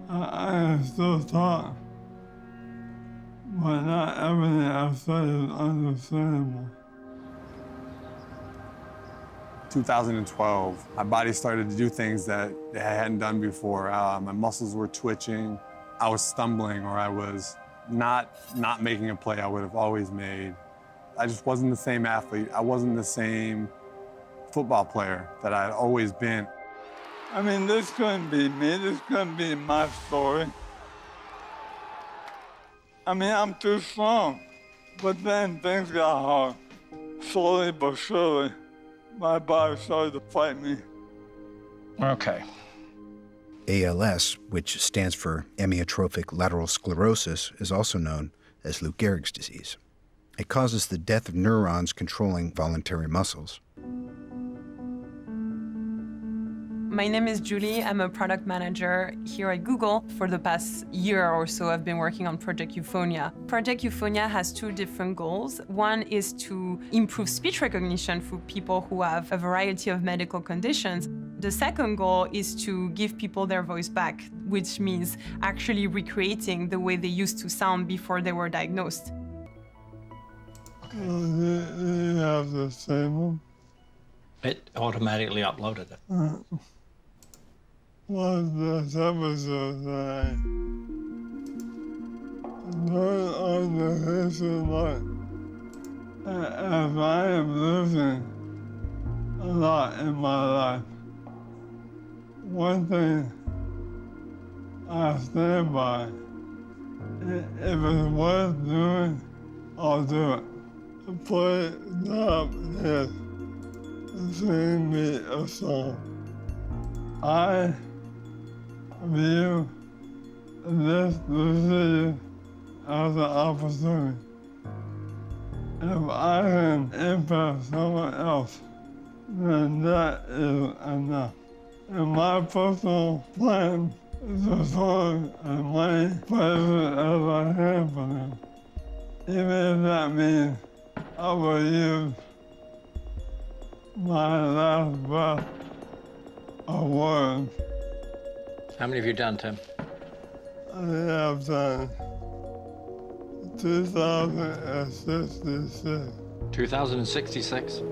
I still talk, but not everything I say is understandable. 2012, my body started to do things that I hadn't done before. My muscles were twitching. I was stumbling, or I was not making a play I would have always made. I just wasn't the same athlete. I wasn't the same football player that I had always been. I mean, this couldn't be me. This couldn't be my story. I mean, I'm too strong. But then things got hard. Slowly but surely, my body started to fight me. Okay. ALS, which stands for amyotrophic lateral sclerosis, is also known as Lou Gehrig's disease. It causes the death of neurons controlling voluntary muscles. My name is Julie. I'm a product manager here at Google. For the past year or so, I've been working on Project Euphonia. Project Euphonia has two different goals. One is to improve speech recognition for people who have a variety of medical conditions. The second goal is to give people their voice back, which means actually recreating the way they used to sound before they were diagnosed. You have the same one? It automatically uploaded it. Was this episode that I learned on the history life? As I am losing a lot in my life, one thing I stand by, if it's worth doing, I'll do it. The play job is to sing me a song. I view this decision as an opportunity. If I can impact someone else, then that is enough. And my personal plan is to sort as many places as I can for them. Even if that means I will use my last breath of words. How many have you done, Tim? I have done 2066. 2066.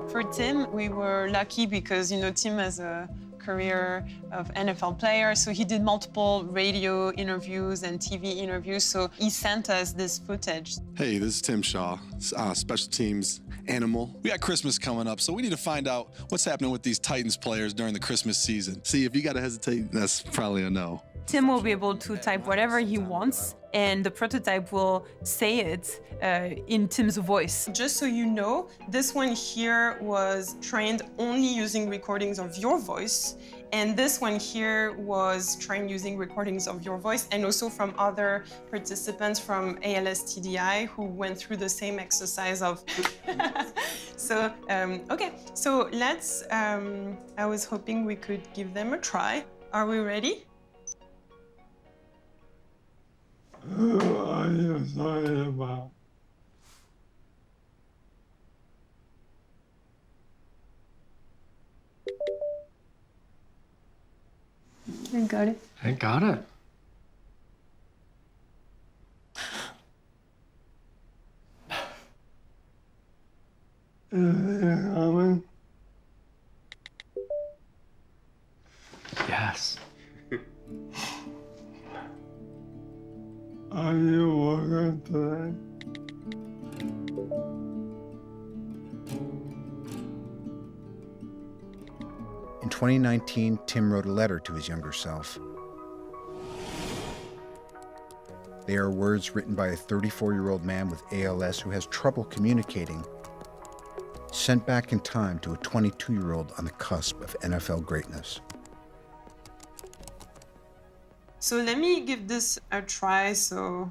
For Tim, we were lucky because, Tim has a career of NFL player, so he did multiple radio interviews and TV interviews, so he sent us this footage. Hey, this is Tim Shaw, special teams animal. We got Christmas coming up, so we need to find out what's happening with these Titans players during the Christmas season. See, if you gotta hesitate, that's probably a no. Tim will be able to type whatever he wants, and the prototype will say it in Tim's voice. Just so you know, this one here was trained only using recordings of your voice, and this one here was trained using recordings of your voice and also from other participants from ALS TDI who went through the same exercise of... So, okay, so let's, I was hoping we could give them a try. Are we ready? Who are you sorry about? I got it. I got it. Is it coming? Yes. Are you working today? In 2019, Tim wrote a letter to his younger self. They are words written by a 34-year-old man with ALS who has trouble communicating, sent back in time to a 22-year-old on the cusp of NFL greatness. So let me give this a try. So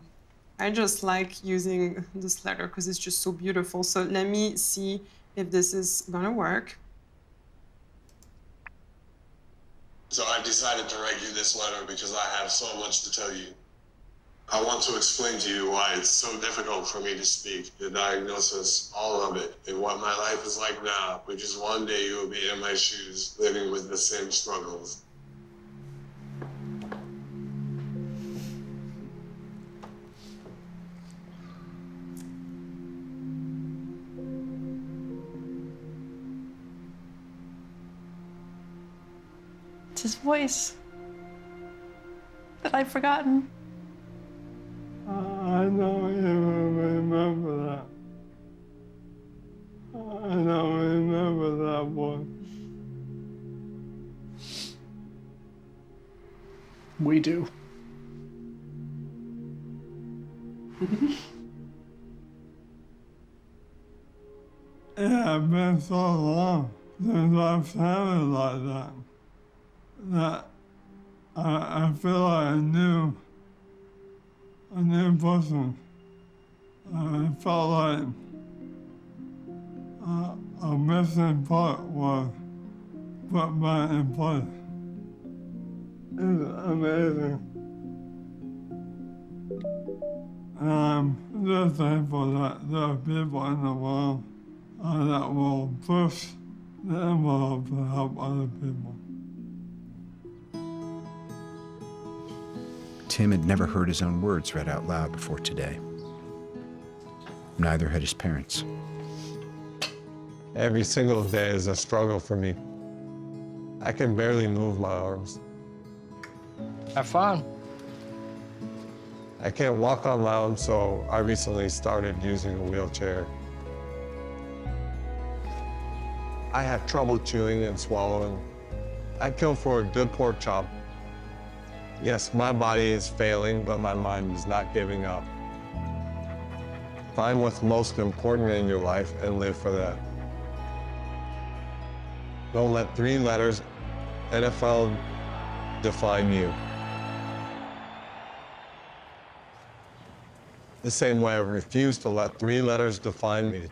I just like using this letter because it's just so beautiful. So let me see if this is gonna work. So I decided to write you this letter because I have so much to tell you. I want to explain to you why it's so difficult for me to speak, the diagnosis, all of it, and what my life is like now, because one day you will be in my shoes, living with the same struggles. his voice that I've forgotten. I don't even remember that. I don't remember that voice. We do. Yeah, it's been so long since I've sounded like that, that I feel like a new person. It felt like a missing part was put back in place. It's amazing. And I'm just thankful that there are people in the world that will push the envelope to help other people. Tim had never heard his own words read out loud before today. Neither had his parents. Every single day is a struggle for me. I can barely move my arms. Have fun. I can't walk on my own, so I recently started using a wheelchair. I have trouble chewing and swallowing. I kill for a good pork chop. Yes, my body is failing, but my mind is not giving up. Find what's most important in your life and live for that. Don't let 3 letters, NFL, define you. The same way I refuse to let 3 letters define me.